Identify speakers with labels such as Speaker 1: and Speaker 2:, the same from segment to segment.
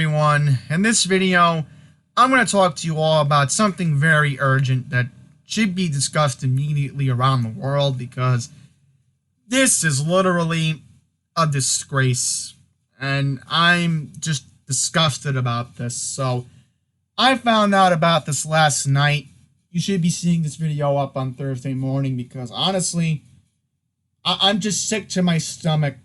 Speaker 1: everyone. In this video, I'm going to talk to you all about something very urgent that should be discussed immediately around the world because this is literally a disgrace and I'm just disgusted about this. So I found out about this last night. You should be seeing this video up on Thursday morning because honestly, I'm just sick to my stomach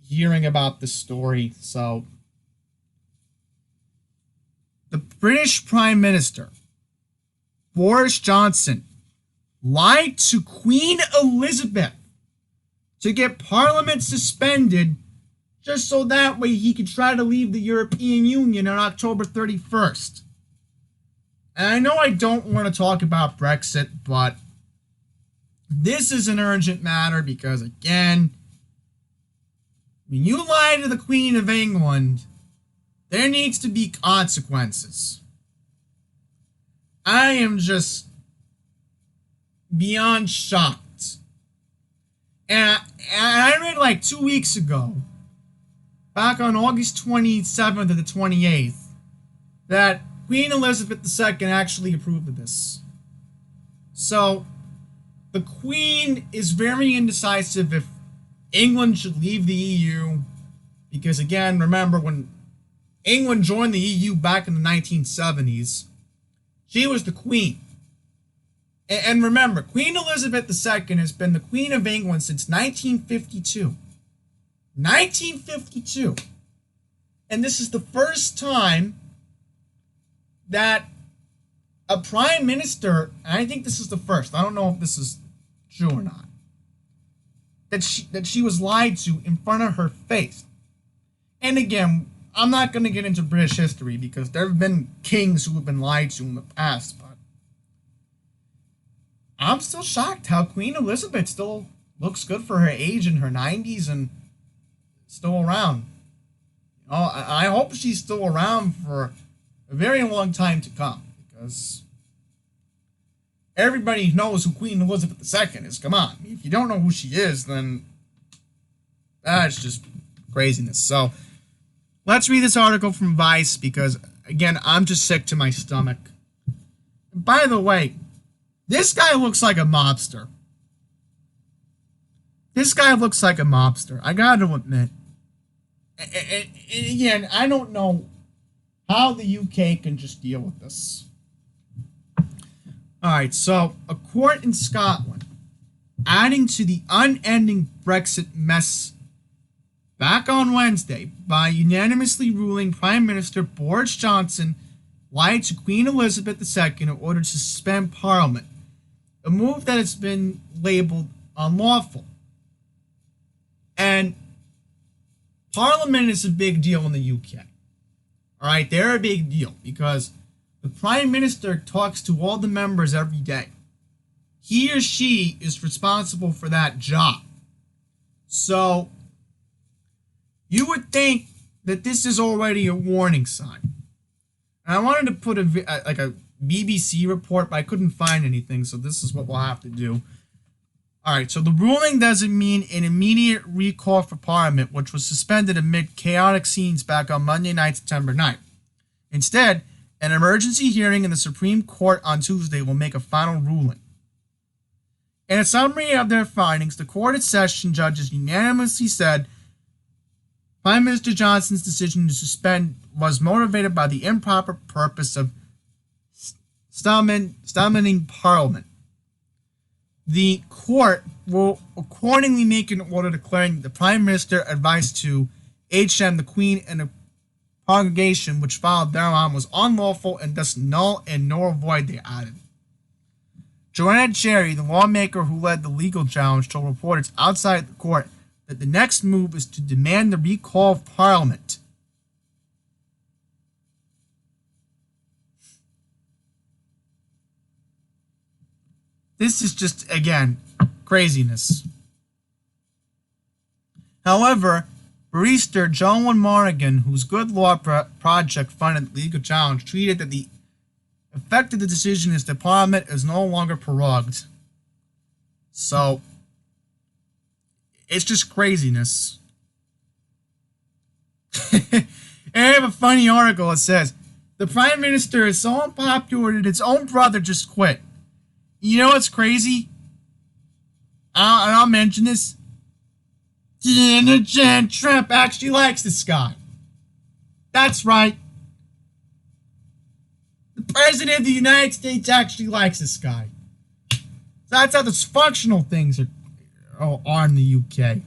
Speaker 1: hearing about this story. So the British Prime Minister, Boris Johnson, lied to Queen Elizabeth to get Parliament suspended just so that way he could try to leave the European Union on October 31st. And I know I don't want to talk about Brexit, but this is an urgent matter because, again, when you lie to the Queen of England, there needs to be consequences. I am just beyond shocked. And I read like 2 weeks ago, back on August 27th to the 28th, that Queen Elizabeth II actually approved of this. So, the Queen is very indecisive if England should leave the EU, because again, remember when England joined the EU back in the 1970s, she was the Queen. And remember, Queen Elizabeth II has been the Queen of England since 1952. 1952. And this is the first time that a Prime Minister, and I think this is the first, I don't know if this is true or not, that she was lied to in front of her face. And again, I'm not going to get into British history because there have been kings who have been lied to in the past, but I'm still shocked how Queen Elizabeth still looks good for her age in her 90s and still around. You know, I hope she's still around for a very long time to come because everybody knows who Queen Elizabeth II is. Come on. If you don't know who she is, then that's just craziness. So let's read this article from Vice because, again, I'm just sick to my stomach. By the way, this guy looks like a mobster. This guy looks like a mobster. I gotta admit. And again, I don't know how the UK can just deal with this. Alright, so a court in Scotland, adding to the unending Brexit mess, back on Wednesday by unanimously ruling Prime Minister Boris Johnson lied to Queen Elizabeth II in order to suspend Parliament, a move that has been labeled unlawful. And Parliament is a big deal in the UK. Alright, they're a big deal because the Prime Minister talks to all the members every day. He or she is responsible for that job. So, you would think that this is already a warning sign. And I wanted to put a BBC report, but I couldn't find anything, so this is what we'll have to do. Alright, so the ruling doesn't mean an immediate recall for Parliament, which was suspended amid chaotic scenes back on Monday night, September 9th. Instead, an emergency hearing in the Supreme Court on Tuesday will make a final ruling. In a summary of their findings, the Court of Session judges unanimously said Prime Minister Johnson's decision to suspend was motivated by the improper purpose of summoning Parliament. The court will accordingly make an order declaring the Prime Minister advised to HM, the Queen, and the congregation which followed thereon was unlawful and thus null and nor void, they added. Joanna Cherry, the lawmaker who led the legal challenge, told reporters outside the court that the next move is to demand the recall of Parliament. This is just, again, craziness. However, barrister Joan Morrigan, whose Good Law Project funded the legal challenge, tweeted that the effect of the decision is that Parliament is no longer prorogued. So, it's just craziness. And I have a funny article. It says, the Prime Minister is so unpopular that his own brother just quit. You know what's crazy? I'll mention this. Trump actually likes this guy. That's right. The President of the United States actually likes this guy. So that's how dysfunctional things are in the UK.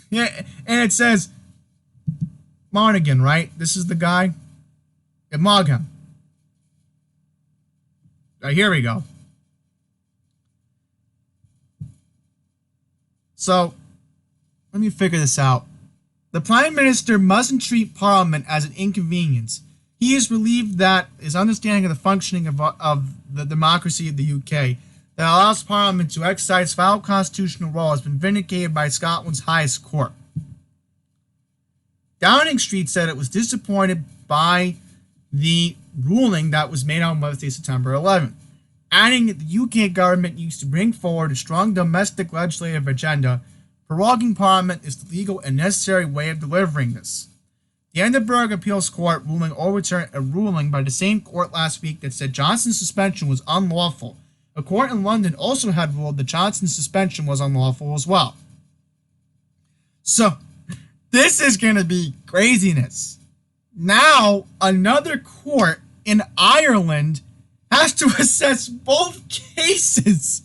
Speaker 1: Yeah, and it says Monaghan, right? This is the guy. Yeah, Monaghan. Here we go. So, let me figure this out. The Prime Minister mustn't treat Parliament as an inconvenience. He is relieved that his understanding of the functioning of the democracy of the UK that allows Parliament to exercise valid constitutional role has been vindicated by Scotland's highest court. Downing Street said it was disappointed by the ruling that was made on Wednesday, September 11th, adding that the UK government used to bring forward a strong domestic legislative agenda. Proroguing Parliament is the legal and necessary way of delivering this. The Edinburgh Appeals Court overturned a ruling by the same court last week that said Johnson's suspension was unlawful. A court in London also had ruled that Johnson's suspension was unlawful as well. So, this is going to be craziness. Now, another court in Ireland has to assess both cases,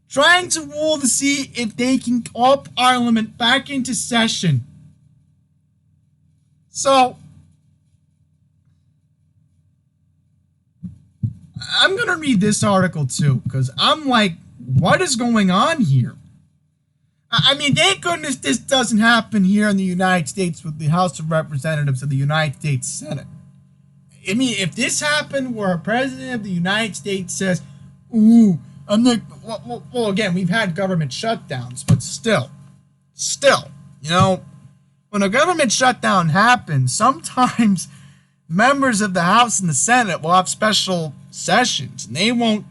Speaker 1: trying to rule to see if they can call Parliament back into session. So, I'm going to read this article too, because I'm like, what is going on here? I mean, thank goodness this doesn't happen here in the United States with the House of Representatives of the United States Senate. I mean, if this happened where a president of the United States says, ooh, I'm not, well, again, we've had government shutdowns, but still, you know, when a government shutdown happens, sometimes members of the House and the Senate will have special sessions, and they won't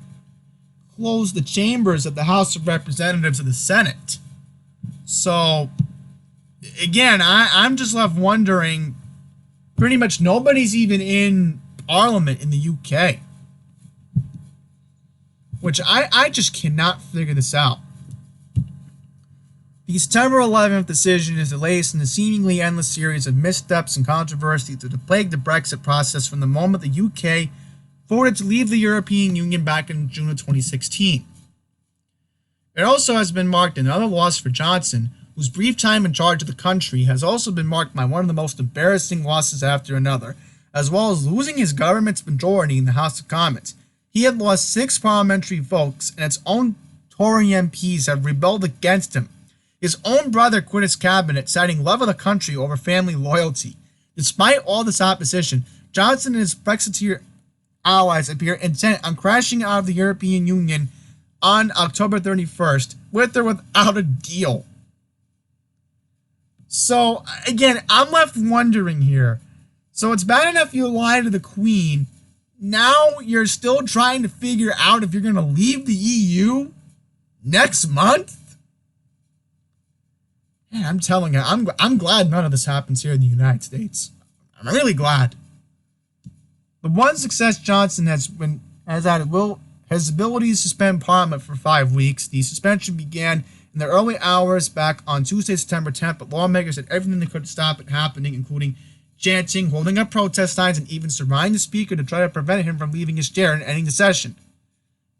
Speaker 1: close the chambers of the House of Representatives of the Senate. So, again, I'm just left wondering, pretty much nobody's even in Parliament in the UK. Which I just cannot figure this out. The September 11th decision is the latest in a seemingly endless series of missteps and controversies that have plagued the Brexit process from the moment the UK voted to leave the European Union back in June of 2016. It also has been marked another loss for Johnson, whose brief time in charge of the country has also been marked by one of the most embarrassing losses after another, as well as losing his government's majority in the House of Commons. He had lost 6 parliamentary votes, and its own Tory MPs have rebelled against him. His own brother quit his cabinet, citing love of the country over family loyalty. Despite all this opposition, Johnson and his Brexiteer allies appear intent on crashing out of the European Union on October 31st, with or without a deal. So, again, I'm left wondering here. So it's bad enough you lied to the Queen. Now you're still trying to figure out if you're going to leave the EU next month? Yeah, I'm telling you, I'm glad none of this happens here in the United States. I'm really glad. The one success Johnson has had his ability to suspend Parliament for 5 weeks. The suspension began in the early hours back on Tuesday, September 10th, but lawmakers did everything they could to stop it happening, including chanting, holding up protest signs, and even surrounding the speaker to try to prevent him from leaving his chair and ending the session.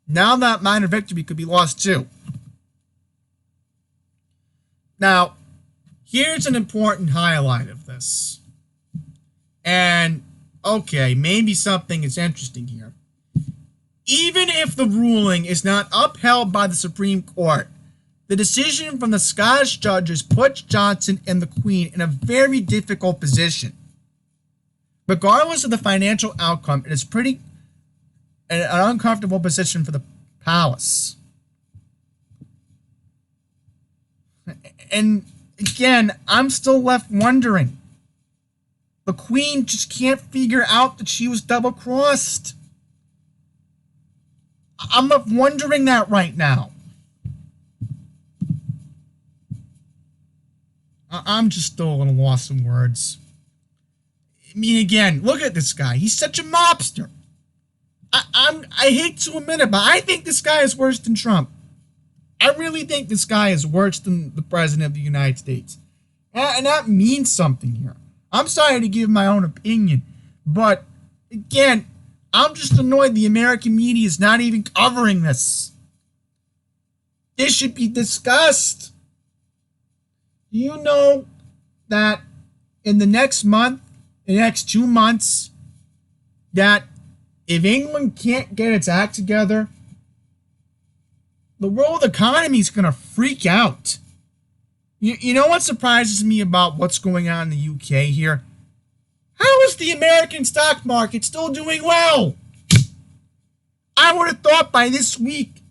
Speaker 1: Now that minor victory could be lost too. Now, here's an important highlight of this. And, okay, maybe something is interesting here. Even if the ruling is not upheld by the Supreme Court, the decision from the Scottish judges puts Johnson and the Queen in a very difficult position. Regardless of the financial outcome, it is an uncomfortable position for the palace. And again, I'm still left wondering. The Queen just can't figure out that she was double-crossed. I'm left wondering that right now. I'm just still a little lost in words. I mean, again, look at this guy. He's such a mobster. I hate to admit it, but I think this guy is worse than Trump. I really think this guy is worse than the president of the United States. And that means something here. I'm sorry to give my own opinion, but again, I'm just annoyed the American media is not even covering this. This should be discussed. Do you know that in the next month, the next 2 months, that if England can't get its act together, the world economy is going to freak out. You know what surprises me about what's going on in the UK here? How is the American stock market still doing well? I would have thought by this week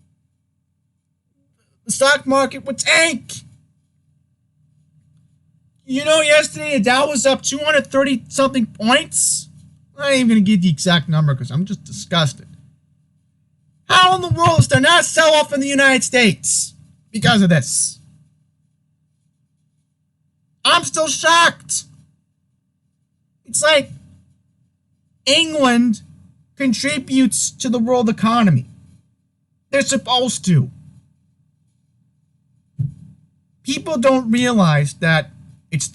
Speaker 1: the stock market would tank. You know, yesterday the Dow was up 230 something points. I'm not even going to give the exact number because I'm just disgusted. How in the world is there not a sell-off in the United States because of this? I'm still shocked. It's like England contributes to the world economy. They're supposed to. People don't realize that it's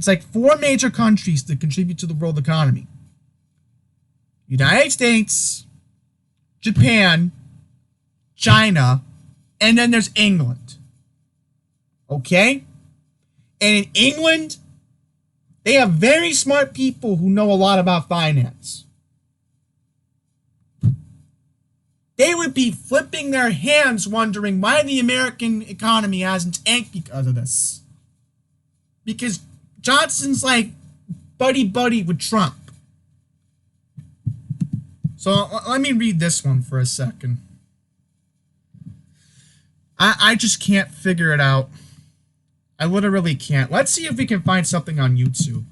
Speaker 1: like 4 major countries that contribute to the world economy. United States, Japan, China, and then there's England. Okay? And in England, they have very smart people who know a lot about finance. They would be flipping their hands wondering why the American economy hasn't tanked because of this. Because Johnson's like buddy-buddy with Trump. So let me read this one for a second. I just can't figure it out. I literally can't. Let's see if we can find something on YouTube.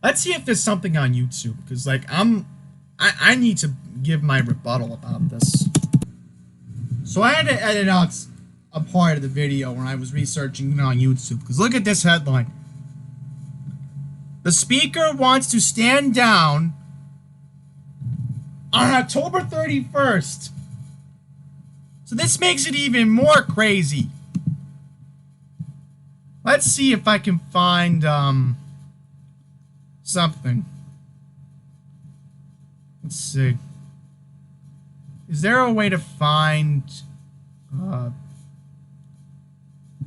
Speaker 1: Let's see if there's something on YouTube. Because, like, I need to give my rebuttal about this. So I had to edit out a part of the video when I was researching it on YouTube. Because look at this headline. The speaker wants to stand down on October 31st. So this makes it even more crazy. Let's see if I can find something. Let's see. Is there a way to find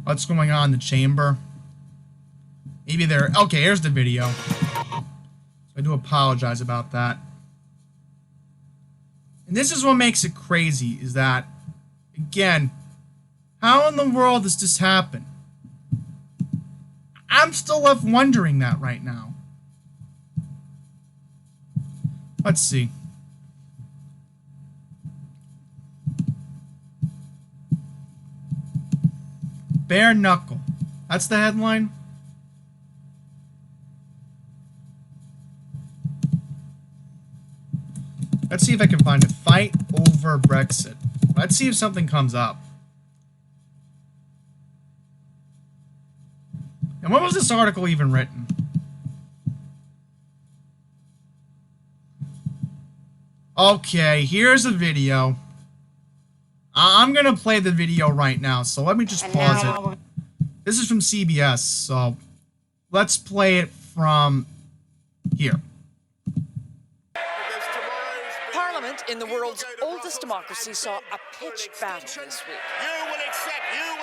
Speaker 1: what's going on in the chamber? Maybe there. Okay, here's the video. So I do apologize about that. And this is what makes it crazy, is that, again, how in the world does this happen? I'm still left wondering that right now. Let's see. Bare knuckle. That's the headline? Let's see if I can find it. Fight over Brexit. Let's see if something comes up. And when was this article even written? Okay, here's a video. I'm going to play the video right now, so let me just pause it. This is from CBS, so let's play it from here.
Speaker 2: Parliament in the world's oldest democracy saw a pitched battle this week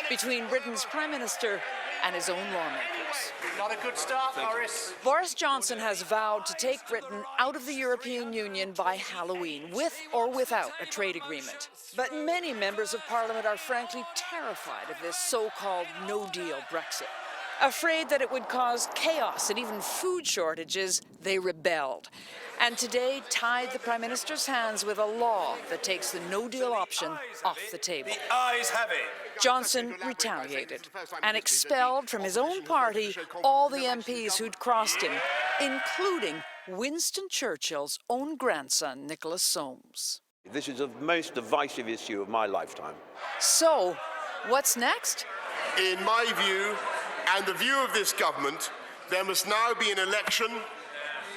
Speaker 2: between Britain's Prime Minister and his own lawmakers.
Speaker 3: Not a good start, Boris.
Speaker 2: Boris Johnson has vowed to take Britain out of the European Union by Halloween, with or without a trade agreement. But many members of Parliament are frankly terrified of this so-called no-deal Brexit. Afraid that it would cause chaos and even food shortages, they rebelled. And today tied the Prime Minister's hands with a law that takes the no-deal option off the table.
Speaker 3: The ayes have it.
Speaker 2: Johnson retaliated and expelled from his own party all the MPs who'd crossed him, including Winston Churchill's own grandson, Nicholas Soames.
Speaker 4: This is the most divisive issue of my lifetime.
Speaker 2: So, what's next?
Speaker 4: In my view, and the view of this government, there must now be an election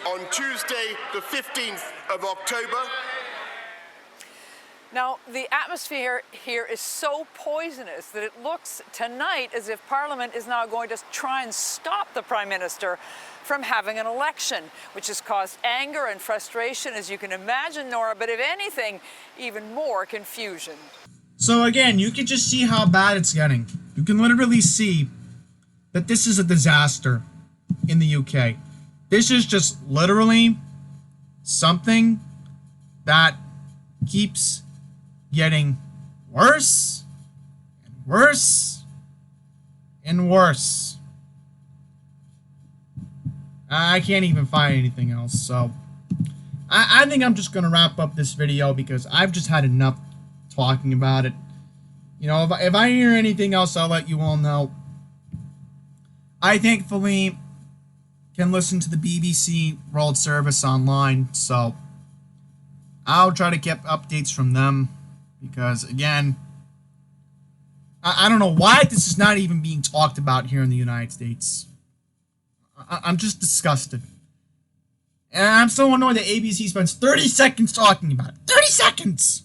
Speaker 4: on Tuesday, the 15th of October.
Speaker 2: Now, the atmosphere here is so poisonous that it looks tonight as if Parliament is now going to try and stop the Prime Minister from having an election, which has caused anger and frustration, as you can imagine, Nora, but if anything, even more confusion.
Speaker 1: So again, you can just see how bad it's getting. You can literally see that this is a disaster in the UK. This is just literally something that keeps getting worse and worse and worse. I can't even find anything else, so I think I'm just gonna wrap up this video because I've just had enough talking about it. You know, if I hear anything else, I'll let you all know. I thankfully can listen to the BBC World Service online, so I'll try to get updates from them. Because, again, I don't know why this is not even being talked about here in the United States. I'm just disgusted. And I'm so annoyed that ABC spends 30 seconds talking about it. 30 seconds!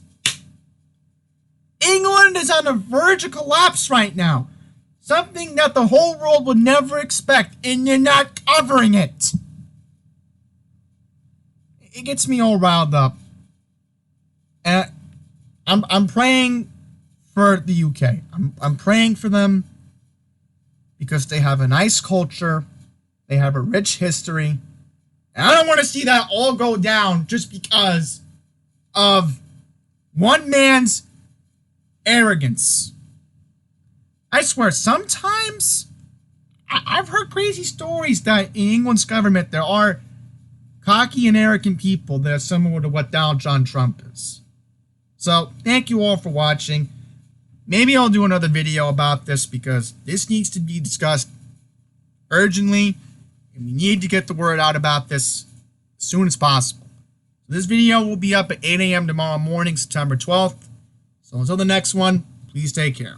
Speaker 1: England is on the verge of collapse right now. Something that the whole world would never expect, and you're not covering it. It gets me all riled up. And I'm praying for the UK. I'm praying for them because they have a nice culture. They have a rich history. And I don't want to see that all go down just because of one man's arrogance. I swear, sometimes I've heard crazy stories that in England's government there are cocky and arrogant people that are similar to what Donald John Trump is. So, thank you all for watching. Maybe I'll do another video about this because this needs to be discussed urgently, and we need to get the word out about this as soon as possible. So this video will be up at 8 a.m. tomorrow morning, September 12th. So until the next one, please take care.